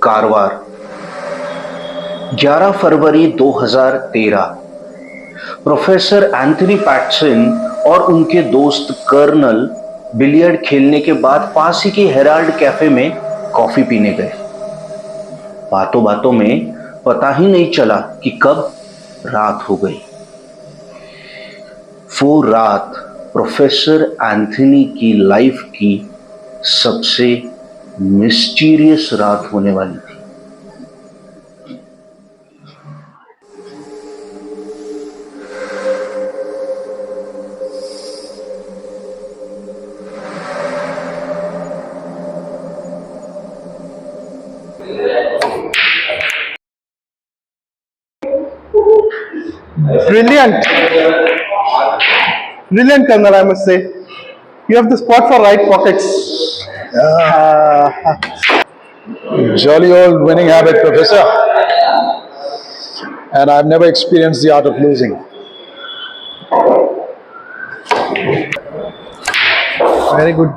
कारवार, 11 फरवरी 2013। Professor Anthony Patterson और उनके दोस्त कर्नल बिलियर्ड खेलने के बाद पास ही के हेराल्ड कैफे में कॉफी पीने गए। बातों बातों में पता ही नहीं चला कि कब रात हो गई। वो रात प्रोफेसर एंथनी की लाइफ की सबसे मिस्टीरियस रात होने वाली थी। Brilliant. Brilliant, Colonel, I must say. You have the spot for right pockets. Jolly old winning habit, Professor. And I've never experienced the art of losing. Very good.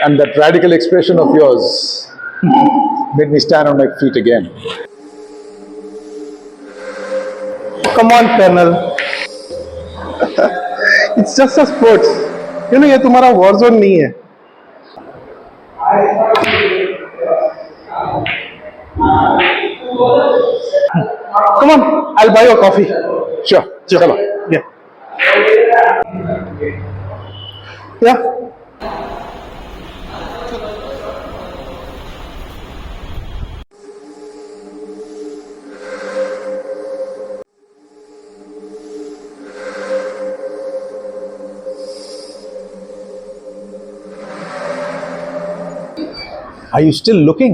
And that radical expression of yours made me stand on my feet again. Come on, Colonel. It's just a sports. You know, ये तुम्हारा war zone नहीं है. Come on, I'll buy you a coffee. Sure. Chalo. Yeah. Yeah. Are you still looking?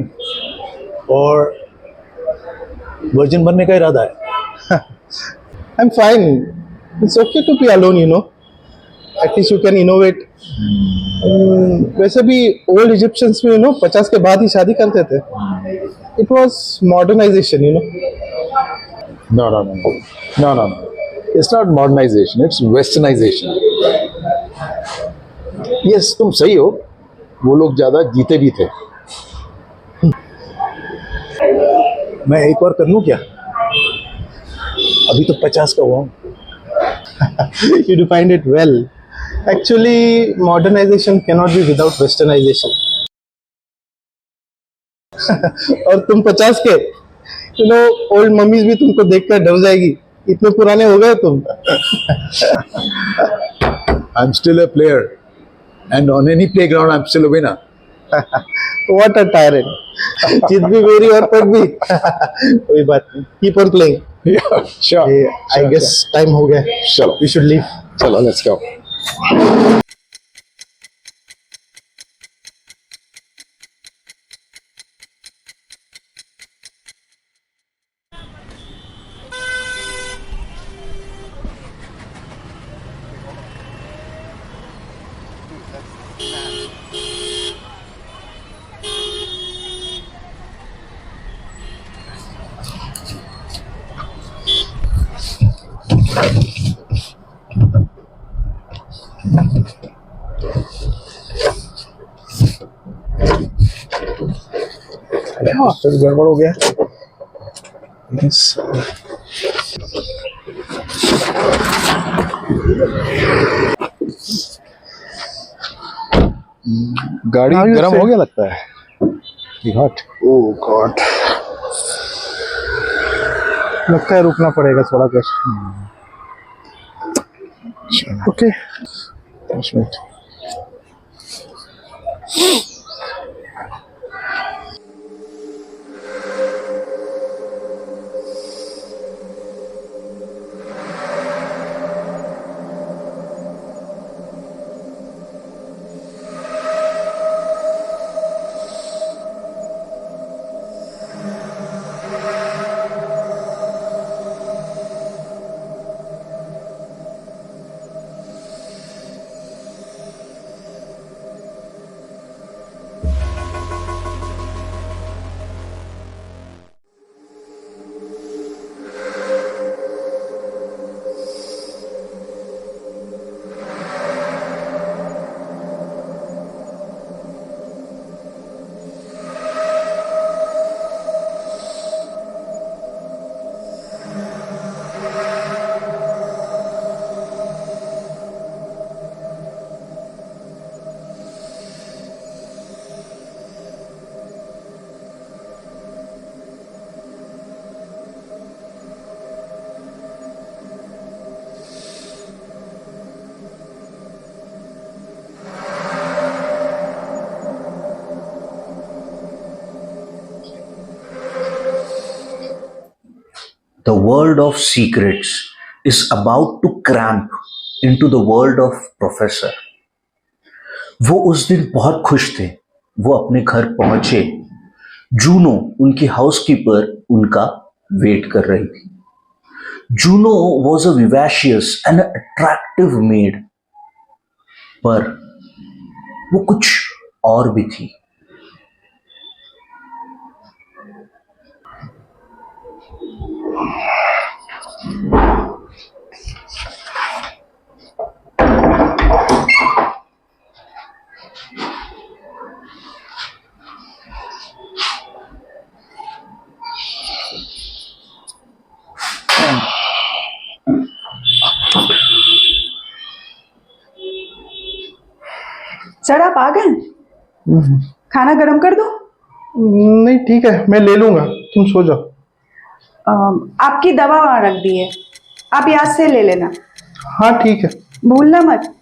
और virgin बनने का इरादा है? I'm fine. It's okay to be alone, you know. At least you can innovate. वैसे भी old Egyptians में, you know, 50 के बाद ही शादी करते थे. It was modernization, you know. No. It's not modernization, it's westernization. Yes, तुम सही हो. वो लोग ज्यादा जीते भी थे. मैं एक और कर लूं क्या? अभी तो 50 का हुआ हूं. You defined it well. Actually, modernization cannot be without westernization. और तुम 50 के, you know, old mummies भी तुमको देखकर डर जाएगी. इतने पुराने हो गए तुम. I'm still a player, and on any playground I'm still a winner. What a tyrant. जीत भी मेरी और पट भी. कोई बात नहीं. Keep on playing. Yeah, sure. I guess time हो गया. चलो. We should leave. चलो, let's go. फिर गड़बड़ हो गया. गाड़ी गर्म हो गया लगता है. हॉट. Oh God. लगता है रुकना पड़ेगा थोड़ा देर. Okay. 10 minute. the world of secrets is about to cramp into the world of professor. वो उस दिन बहुत खुश थे. वो अपने घर पहुंचे. जूनो उनकी हाउसकीपर उनका वेट कर रही थी. Juno was a vivacious and attractive maid, पर वो कुछ और भी थी. सर आप आ गए? खाना गरम कर दो? नहीं ठीक है, मैं ले लूंगा, तुम सो जाओ. आपकी दवा वहां रख दी है, आप याद से ले लेना. हाँ ठीक है. भूलना मत.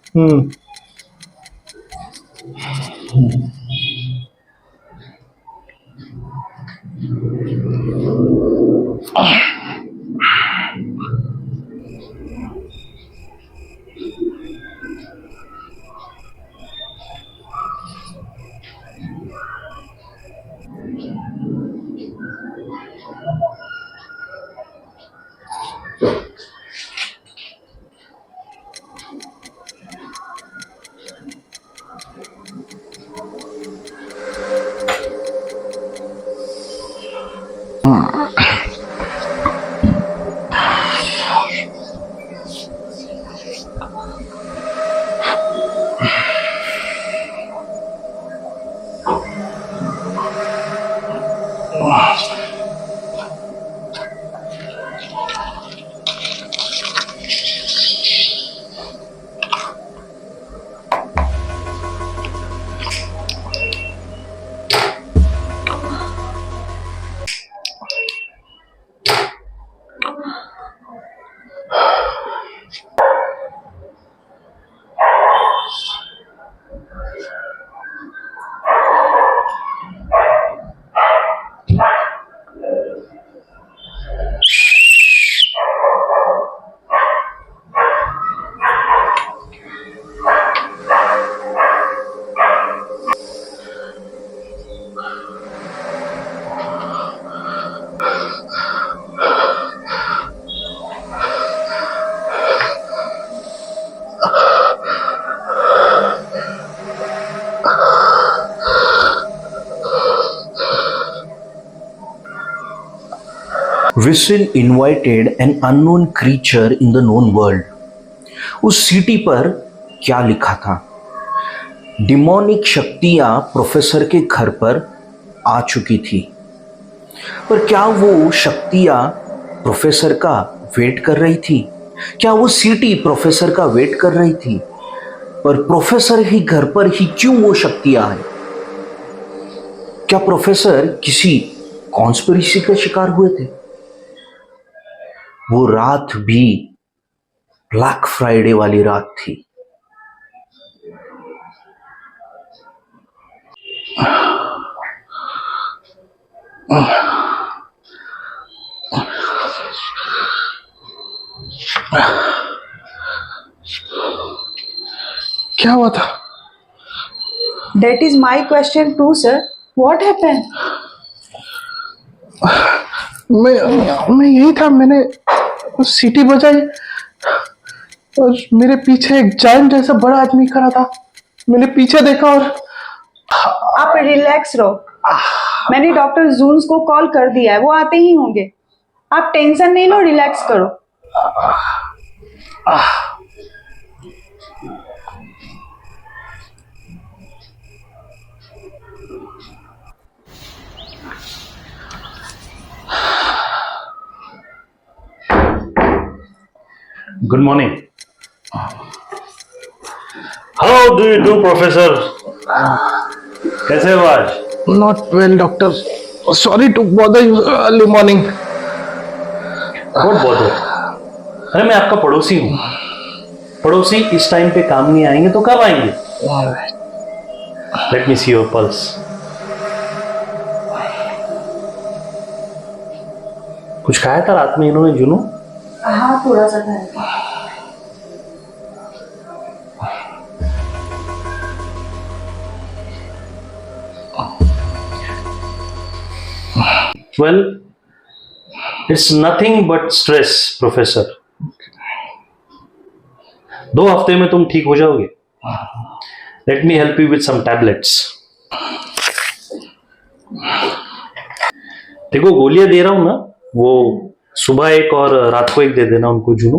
Whistle invited an unknown creature in the known world. उस सीटी पर क्या लिखा था? डिमोनिक शक्तियां प्रोफेसर के घर पर आ चुकी थी. पर क्या वो शक्तियां प्रोफेसर का वेट कर रही थी? क्या वो सीटी प्रोफेसर का वेट कर रही थी? पर प्रोफेसर ही घर पर ही क्यों वो शक्तियां हैं? क्या प्रोफेसर किसी कॉन्स्पिरेसी का शिकार हुए थे? वो रात भी ब्लैक फ्राइडे वाली रात थी. क्या हुआ था? That is my question too, sir. What happened? मैं यही था, मैंने सीटी बजाई और मेरे पीछे एक जायंट जैसा बड़ा आदमी खड़ा था. मैंने पीछे देखा और आप रिलैक्स रहो. मैंने डॉक्टर जून्स को कॉल कर दिया है, वो आते ही होंगे. आप टेंशन नहीं लो, रिलैक्स करो. Good morning. How do you do, Professor? कैसे हो आज? Not well doctor, sorry to bother you early morning. What bother? अरे मैं आपका पड़ोसी हूँ. पड़ोसी इस टाइम पे काम नहीं आएंगे तो कब आएंगे? Let me see your pulse. कुछ खाया था रात में इन्होंने जुनू? हाँ थोड़ा सा खाया था। Well, it's nothing but stress professor. 2 हफ्ते में तुम ठीक हो जाओगे। Let me help you with some tablets. देखो गोलियां दे रहा हूं ना, वो सुबह एक और रात को एक दे देना उनको जुनू।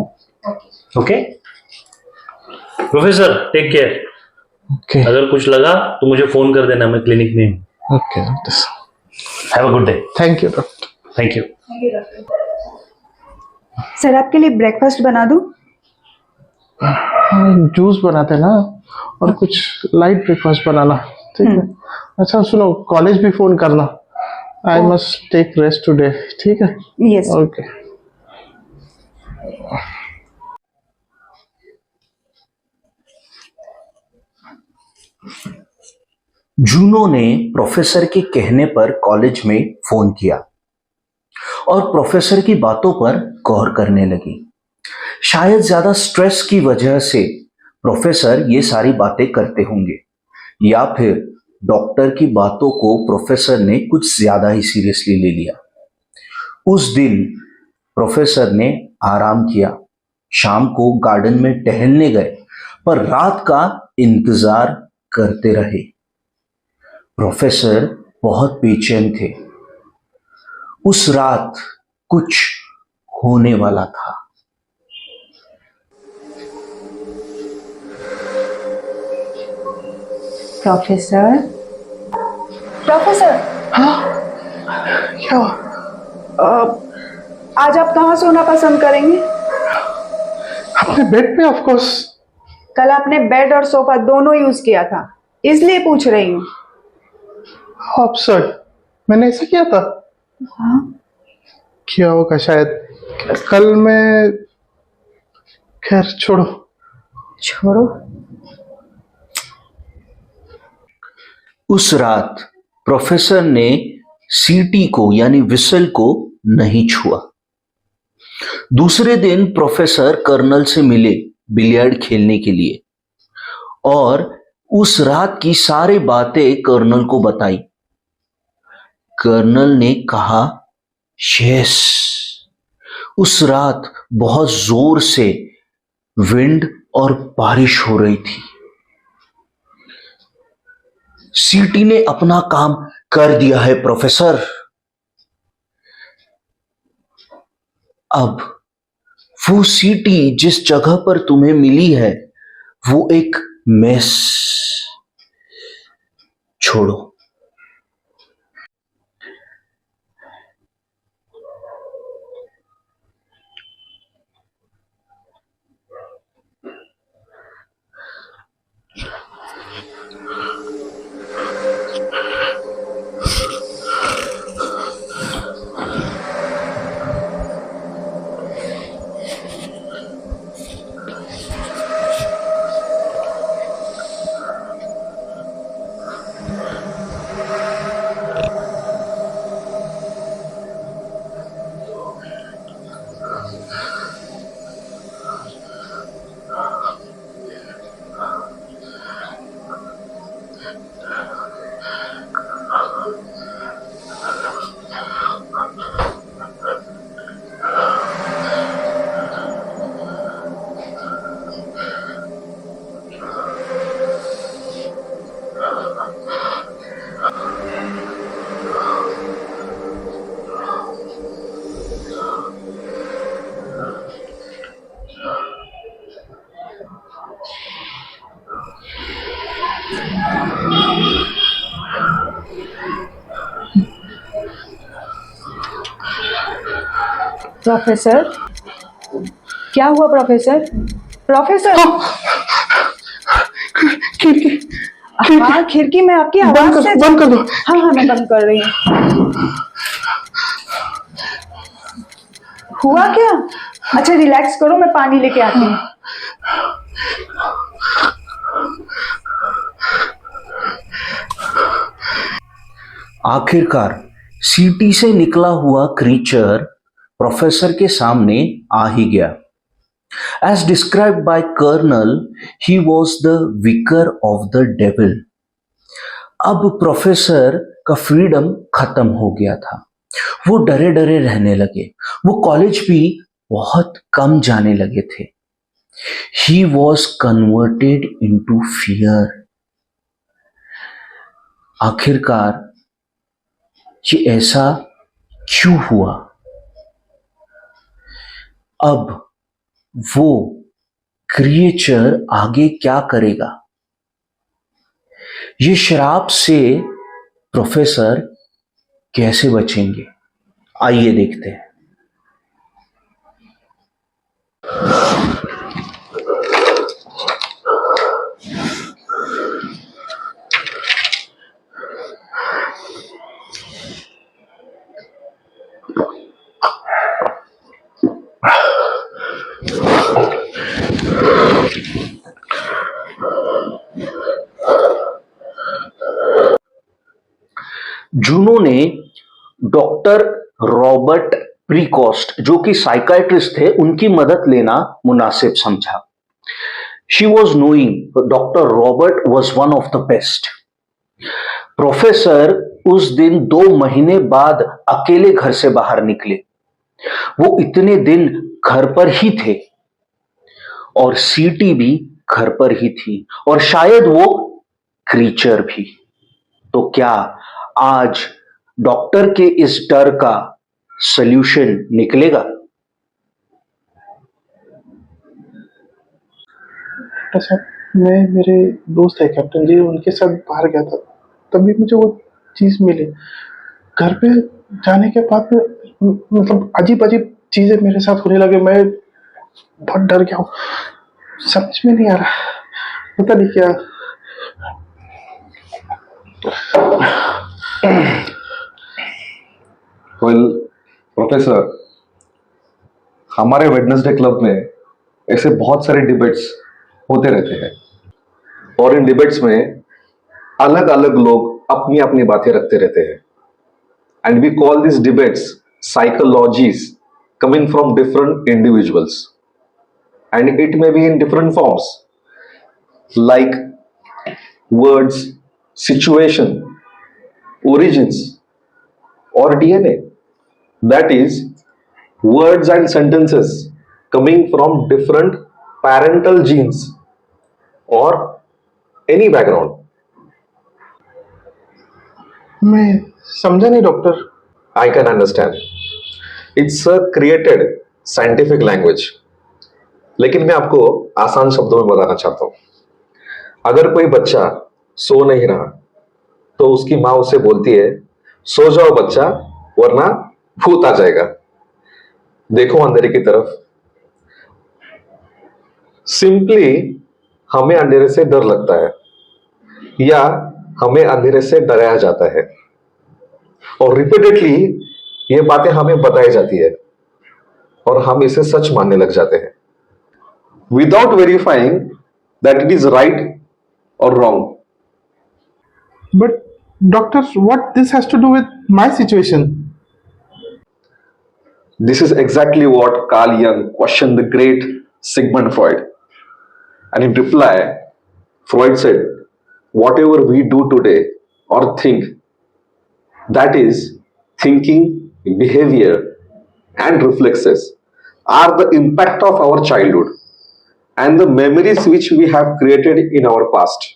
Okay professor, take care. Okay. अगर कुछ लगा तो मुझे फोन कर देना, मैं क्लिनिक में हूँ। Okay. Have a good day. Thank you, doctor. Thank you. Sir आपके लिए ब्रेकफास्ट बना दूं? जूस बनाते ना, और कुछ लाइट ब्रेकफास्ट बनाना, ठीक है? अच्छा सुनो, कॉलेज भी फोन करना। I must take rest today, ठीक है? यस। ओके। जूनो ने प्रोफेसर के कहने पर कॉलेज में फोन किया और प्रोफेसर की बातों पर गौर करने लगी। शायद ज्यादा स्ट्रेस की वजह से प्रोफेसर ये सारी बातें करते होंगे, या फिर डॉक्टर की बातों को प्रोफेसर ने कुछ ज्यादा ही सीरियसली ले लिया। उस दिन प्रोफेसर ने आराम किया, शाम को गार्डन में टहलने गए, पर रात का इंतजार करते रहे। प्रोफेसर बहुत बेचैन थे। उस रात कुछ होने वाला था। प्रोफेसर, प्रोफेसर, क्या हुआ? आज आप कहाँ सोना पसंद करेंगे? अपने बेड पे, ऑफ कोर्स। कल आपने बेड और सोफा दोनों यूज किया था, इसलिए पूछ रही हूँ। Absurd. मैंने ऐसा किया था? हाँ? किया होगा शायद। कल मैं, खैर छोड़ो। छोड़ो। उस रात प्रोफेसर ने सीटी को यानी विसल को नहीं छुआ। दूसरे दिन प्रोफेसर कर्नल से मिले बिलियर्ड खेलने के लिए और उस रात की सारी बातें कर्नल को बताई। कर्नल ने कहा, यस, उस रात बहुत जोर से विंड और बारिश हो रही थी। सीटी ने अपना काम कर दिया है प्रोफेसर। अब वो सीटी जिस जगह पर तुम्हें मिली है वो एक मेस। छोड़ो। प्रोफेसर, क्या हुआ प्रोफेसर? प्रोफेसर, खिड़की, हाँ खिड़की में आपकी आवाज से। बंद कर दो। हाँ हाँ मैं बंद कर रही हूँ। हुआ क्या? अच्छा रिलैक्स करो, मैं पानी लेके आती हूँ। आखिरकार सीटी से निकला हुआ क्रीचर प्रोफेसर के सामने आ ही गया। As described by colonel, he was the vicar of the devil. अब प्रोफेसर का फ्रीडम खत्म हो गया था। वो डरे डरे रहने लगे। वो कॉलेज भी बहुत कम जाने लगे थे। He was converted into fear. आखिरकार ये ऐसा क्यों हुआ? अब वो क्रिएचर आगे क्या करेगा? ये श्राप से प्रोफेसर कैसे बचेंगे? आइए देखते हैं। जूनो ने डॉक्टर रॉबर्ट प्रीकॉस्ट, जो कि साइकाइट्रिस्ट थे, उनकी मदद लेना मुनासिब समझा। She was knowing doctor Robert was one of the best. Professor उस दिन 2 महीने बाद अकेले घर से बाहर निकले। वो इतने दिन घर पर ही थे और सीटी भी घर पर ही थी और शायद वो क्रीचर भी। तो क्या आज डॉक्टर के इस डर का सल्यूशन निकलेगा? डॉक्टर साहब, मैं मेरे दोस्त है कैप्टन जी, उनके साथ बाहर गया था, तभी मुझे वो चीज़ मिली। घर पे जाने के बाद में मतलब अजीब अजीब चीज़ें मेरे साथ होने लगे। मैं बहुत डर गया हूँ, समझ में नहीं आ रहा, पता नहीं क्या। वेल प्रोफेसर, हमारे वेडनेसडे क्लब में ऐसे बहुत सारे डिबेट्स होते रहते हैं और इन डिबेट्स में अलग अलग लोग अपनी अपनी बातें रखते रहते हैं and we call this debates psychologies coming from different individuals and it may be in different forms like words, situation, origins or DNA. That is, words and sentences coming from different parental genes or any background. मैं समझा नहीं doctor. I can understand. It's a created scientific language. लेकिन मैं आपको आसान शब्दों में बताना चाहता हूं। अगर कोई बच्चा सो नहीं रहा तो उसकी माँ उसे बोलती है, सो जाओ बच्चा वरना भूत आ जाएगा, देखो अंधेरे की तरफ। सिंपली हमें अंधेरे से डर लगता है या हमें अंधेरे से डराया जाता है और रिपीटेडली ये बातें हमें बताई जाती है और हम इसे सच मानने लग जाते हैं without verifying that it is right और wrong. But doctor, what this has to do with my situation? This is exactly what Carl Jung questioned the great Sigmund Freud. And in reply, Freud said, whatever we do today or think, that is, thinking, behavior, and reflexes are the impact of our childhood and the memories which we have created in our past.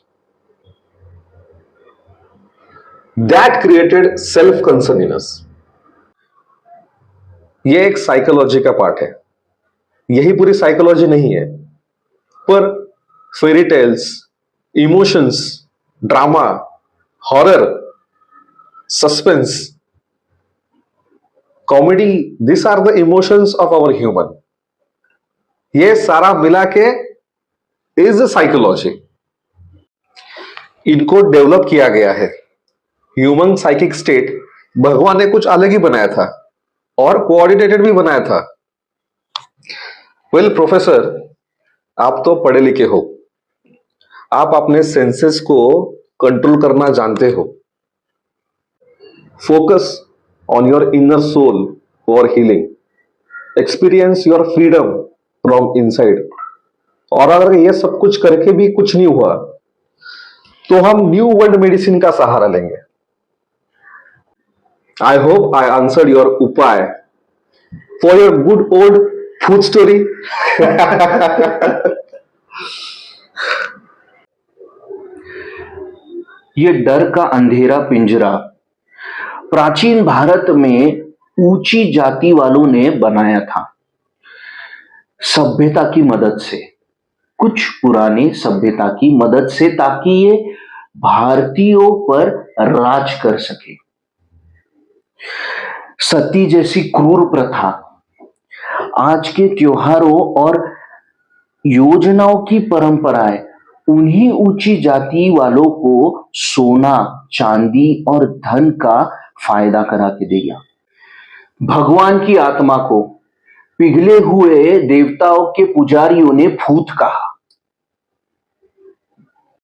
That created self-concern in us. ये एक psychology का part है, यही पूरी psychology नहीं है, पर fairy tales, emotions, drama, horror, suspense, comedy, this are the emotions of our human. ये सारा मिला के इज द साइकोलॉजी। इनको डेवलप किया गया है। ह्यूमन साइकिक स्टेट भगवान ने कुछ अलग ही बनाया था और कोऑर्डिनेटेड भी बनाया था। वेल प्रोफेसर, आप तो पढ़े लिखे हो, आप अपने सेंसेस को कंट्रोल करना जानते हो। Focus on your inner soul for healing experience your freedom from inside. और अगर ये सब कुछ करके भी कुछ नहीं हुआ तो हम न्यू वर्ल्ड मेडिसिन का सहारा लेंगे। I hope I answered your उपाय for your good old food story. ये डर का अंधेरा पिंजरा प्राचीन भारत में ऊंची जाति वालों ने बनाया था, सभ्यता की मदद से, कुछ पुराने सभ्यता की मदद से, ताकि ये भारतीयों पर राज कर सके। सती जैसी क्रूर प्रथा आज के त्योहारों और योजनाओं की परंपराएं उन्हीं ऊंची जाति वालों को सोना, चांदी और धन का फायदा करा के दिया। भगवान की आत्मा को पिघले हुए देवताओं के पुजारियों ने भूत कहा।